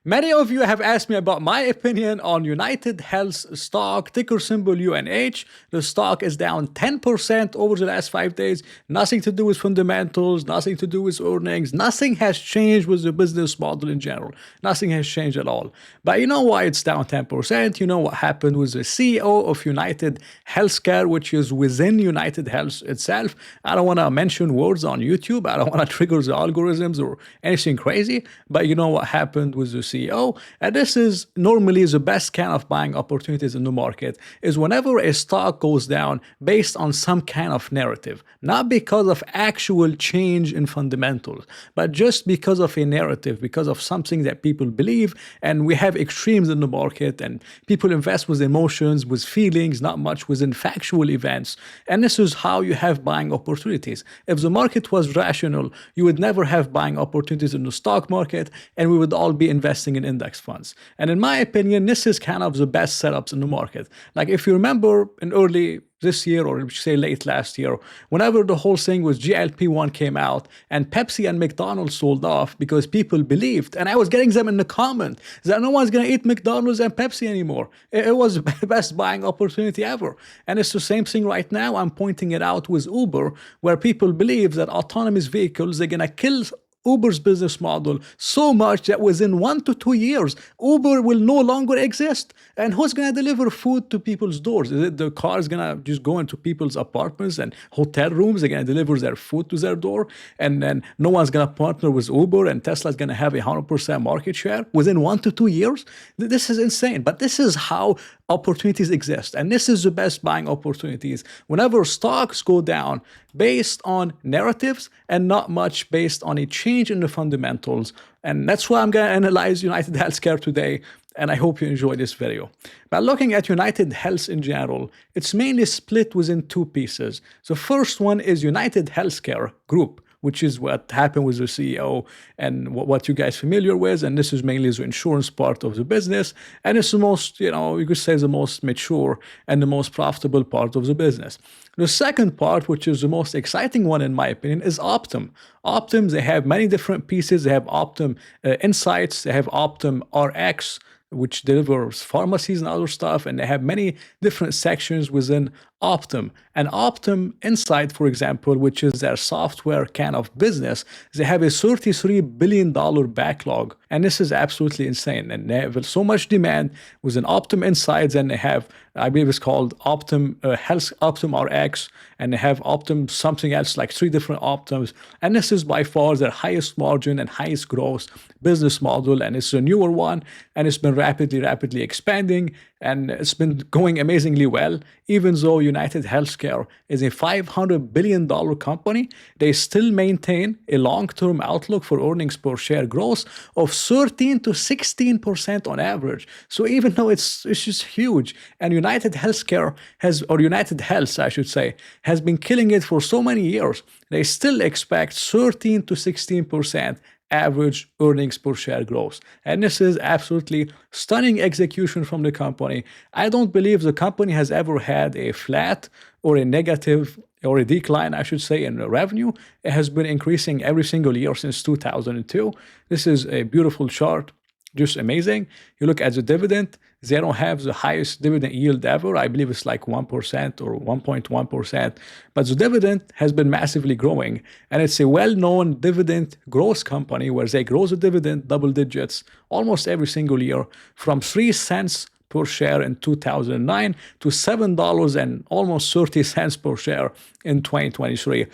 Many of you have asked me about my opinion on United Health stock, ticker symbol UNH. The stock is down 10% over the last 5 days. Nothing to do with fundamentals, nothing to do with earnings. Nothing has changed with the business model in general. Nothing has changed at all. But you know why it's down 10%? You know what happened with the CEO of United Healthcare, which is within United Health itself. I don't want to mention words on YouTube. I don't want to trigger the algorithms or anything crazy. But you know what happened with the CEO? And this is normally the best kind of buying opportunities in the market, is whenever a stock goes down based on some kind of narrative, not because of actual change in fundamentals, but just because of a narrative, because of something that people believe. And we have extremes in the market, and people invest with emotions, with feelings, not much within factual events. And this is how you have buying opportunities. If the market was rational, you would never have buying opportunities in the stock market, and we would all be investing in index funds. And in my opinion, this is kind of the best setups in the market. Like if you remember in early this year, or say late last year, whenever the whole thing with GLP-1 came out and Pepsi and McDonald's sold off because people believed, and I was getting them in the comment, that no one's going to eat McDonald's and Pepsi anymore. It was the best buying opportunity ever. And it's the same thing right now. I'm pointing it out with Uber, where people believe that autonomous vehicles, they're going to kill Uber's business model so much that within 1 to 2 years, Uber will no longer exist. And who's going to deliver food to people's doors? Is it the cars going to just go into people's apartments and hotel rooms? They're going to deliver their food to their door. And then no one's going to partner with Uber, and Tesla's going to have 100% market share within 1 to 2 years. This is insane. But this is how opportunities exist. And this is the best buying opportunities. Whenever stocks go down based on narratives and not much based on a change in the fundamentals. And that's why I'm going to analyze United Healthcare today. And I hope you enjoy this video. By looking at United Health in general, it's mainly split within two pieces. The first one is United Healthcare Group, which is what happened with the CEO and what you guys familiar with. And this is mainly the insurance part of the business. And it's the most, you could say the most mature and the most profitable part of the business. The second part, which is the most exciting one in my opinion, is Optum. Optum, they have many different pieces. They have Optum Insights, they have Optum RX, which delivers pharmacies and other stuff, and they have many different sections within Optum. And Optum Insight, for example, which is their software kind of business, they have a $33 billion backlog. And this is absolutely insane. And they have so much demand within Optum Insights, and they have, I believe it's called Optum Health, Optum RX, and they have Optum something else, like 3 different Optums. And this is by far their highest margin and highest growth business model. And it's a newer one, and it's been rapidly expanding, and it's been going amazingly well. Even though United Healthcare is a $500 billion company, they still maintain a long-term outlook for earnings per share growth of 13 to 16% on average. So even though it's just huge, and United Healthcare United Health, I should say, has been killing it for so many years, they still expect 13 to 16% average earnings per share growth. And this is absolutely stunning execution from the company. I don't believe the company has ever had a flat or a negative or a decline, I should say, in revenue. It has been increasing every single year since 2002. This is a beautiful chart. Just amazing. You look at the dividend, they don't have the highest dividend yield ever. I believe it's like 1% or 1.1%. But the dividend has been massively growing. And it's a well-known dividend growth company where they grow the dividend double digits almost every single year, from 3 cents per share in 2009 to $7 and almost 30 cents per share in 2023.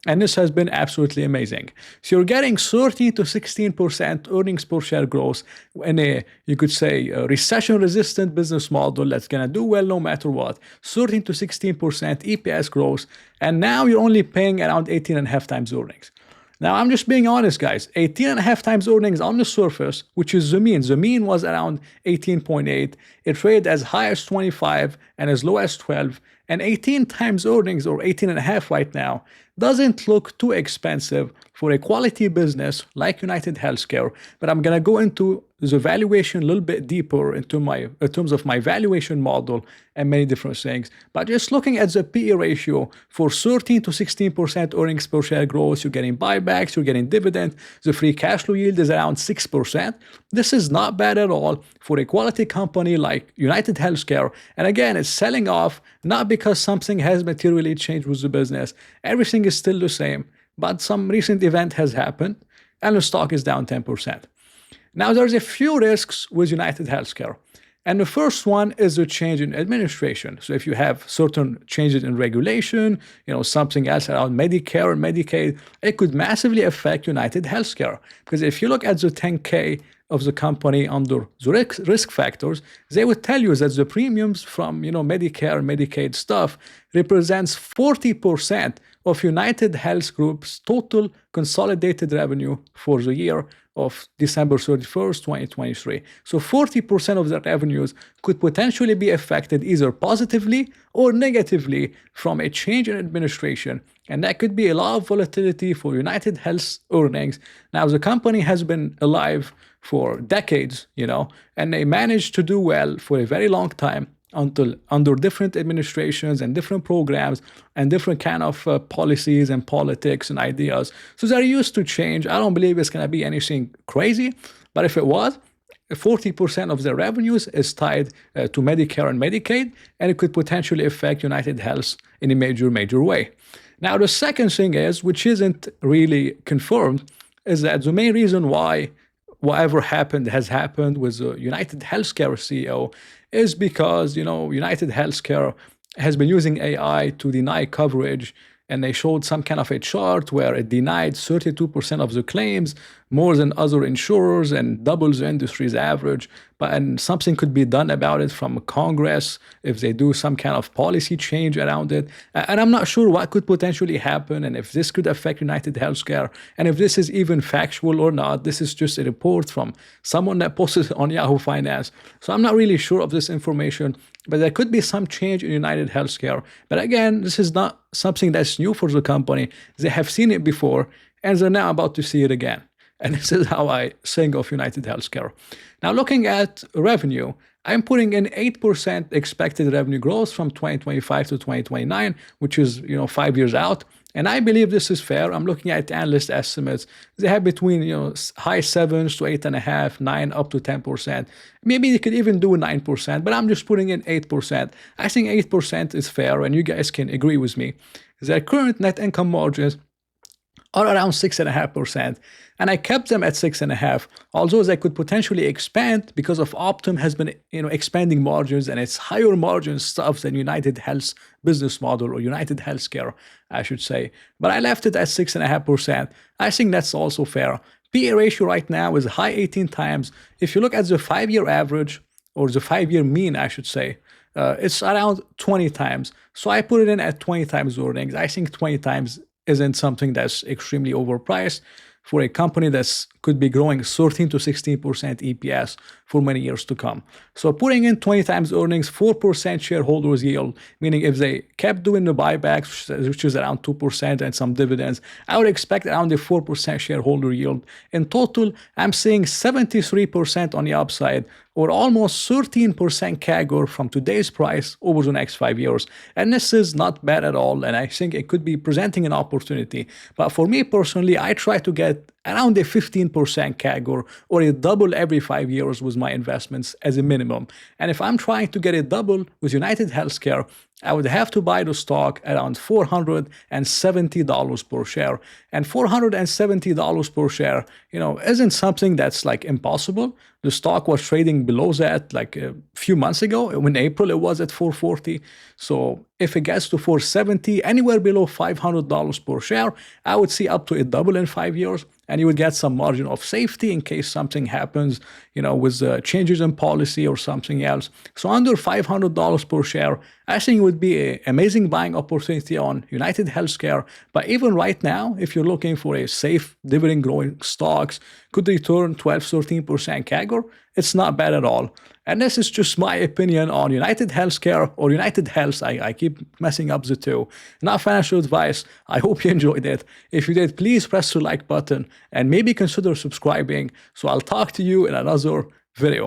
And this has been absolutely amazing. So you're getting 13 to 16% earnings per share growth in a, you could say, a recession-resistant business model that's going to do well no matter what. 13 to 16% EPS growth. And now you're only paying around 18.5 times earnings. Now, I'm just being honest, guys. 18.5 times earnings on the surface, which is the mean. The mean was around 18.8. It traded as high as 25 and as low as 12. And 18 times earnings, or 18 and a half right now, doesn't look too expensive for a quality business like United Healthcare. But I'm going to go into the valuation a little bit deeper in terms of my valuation model and many different things. But just looking at the PE ratio for 13 to 16% earnings per share growth, you're getting buybacks, you're getting dividend, the free cash flow yield is around 6%. This is not bad at all for a quality company like United Healthcare. And again, it's selling off not because something has materially changed with the business. Everything is still the same, but some recent event has happened and the stock is down 10%. Now, there's a few risks with United Healthcare. And the first one is the change in administration. So if you have certain changes in regulation, something else around Medicare and Medicaid, it could massively affect United Healthcare. Because if you look at the 10K of the company under the risk factors, they would tell you that the premiums from Medicare and Medicaid stuff represents 40% of United Health Group's total consolidated revenue for the year of December 31st, 2023. So 40% of their revenues could potentially be affected either positively or negatively from a change in administration. And that could be a lot of volatility for United Health's earnings. Now, the company has been alive for decades, and they managed to do well for a very long time until under different administrations and different programs and different kind of policies and politics and ideas. So they're used to change. I don't believe it's going to be anything crazy, but if it was, 40% of their revenues is tied to Medicare and Medicaid, and it could potentially affect United Health in a major way. Now, the second thing is, which isn't really confirmed, is that the main reason why whatever happened has happened with the United Healthcare CEO is because, United Healthcare has been using AI to deny coverage, and they showed some kind of a chart where it denied 32% of the claims, more than other insurers and doubles the industry's average. And something could be done about it from Congress if they do some kind of policy change around it. And I'm not sure what could potentially happen and if this could affect United Healthcare and if this is even factual or not. This is just a report from someone that posted on Yahoo Finance. So I'm not really sure of this information, but there could be some change in United Healthcare. But again, this is not something that's new for the company. They have seen it before, and they're now about to see it again. And this is how I think of United Healthcare. Now, looking at revenue, I'm putting in 8% expected revenue growth from 2025 to 2029, which is 5 years out. And I believe this is fair. I'm looking at analyst estimates. They have between high 7s to 8.5, 9 up to 10%. Maybe they could even do 9%, but I'm just putting in 8%. I think 8% is fair, and you guys can agree with me. Their current net income margins are around 6.5%, and I kept them at 6.5%, although they could potentially expand because of Optum has been expanding margins, and it's higher margin stuff than United Health's business model, or United Healthcare, I should say. But I left it at 6.5%. I think that's also fair. PE ratio right now is high 18 times. If you look at the 5-year average, or the 5-year mean, I should say, it's around 20 times. So I put it in at 20 times earnings. I think 20 times isn't something that's extremely overpriced for a company that could be growing 13 to 16% EPS for many years to come. So putting in 20 times earnings, 4% shareholders yield, meaning if they kept doing the buybacks, which is around 2%, and some dividends, I would expect around a 4% shareholder yield. In total, I'm seeing 73% on the upside, or almost 13% CAGR from today's price over the next 5 years. And this is not bad at all, and I think it could be presenting an opportunity. But for me personally, I try to get around a 15% CAGR, or a double every 5 years with my investments as a minimum. And if I'm trying to get a double with United Healthcare, I would have to buy the stock around $470 per share. And $470 per share, isn't something that's like impossible. The stock was trading below that like a few months ago. In April, it was at $440. So if it gets to $470, anywhere below $500 per share, I would see up to a double in 5 years. And you would get some margin of safety in case something happens, with changes in policy or something else. So under $500 per share, I think it would be an amazing buying opportunity on United Healthcare. But even right now, if you're looking for a safe dividend growing stocks, could return 12-13% CAGR, It's not bad at all. And this is just my opinion on United Healthcare or United Health. I keep messing up the two. Not financial advice. I hope you enjoyed it. If you did, please press the like button and maybe consider subscribing. So I'll talk to you in another video.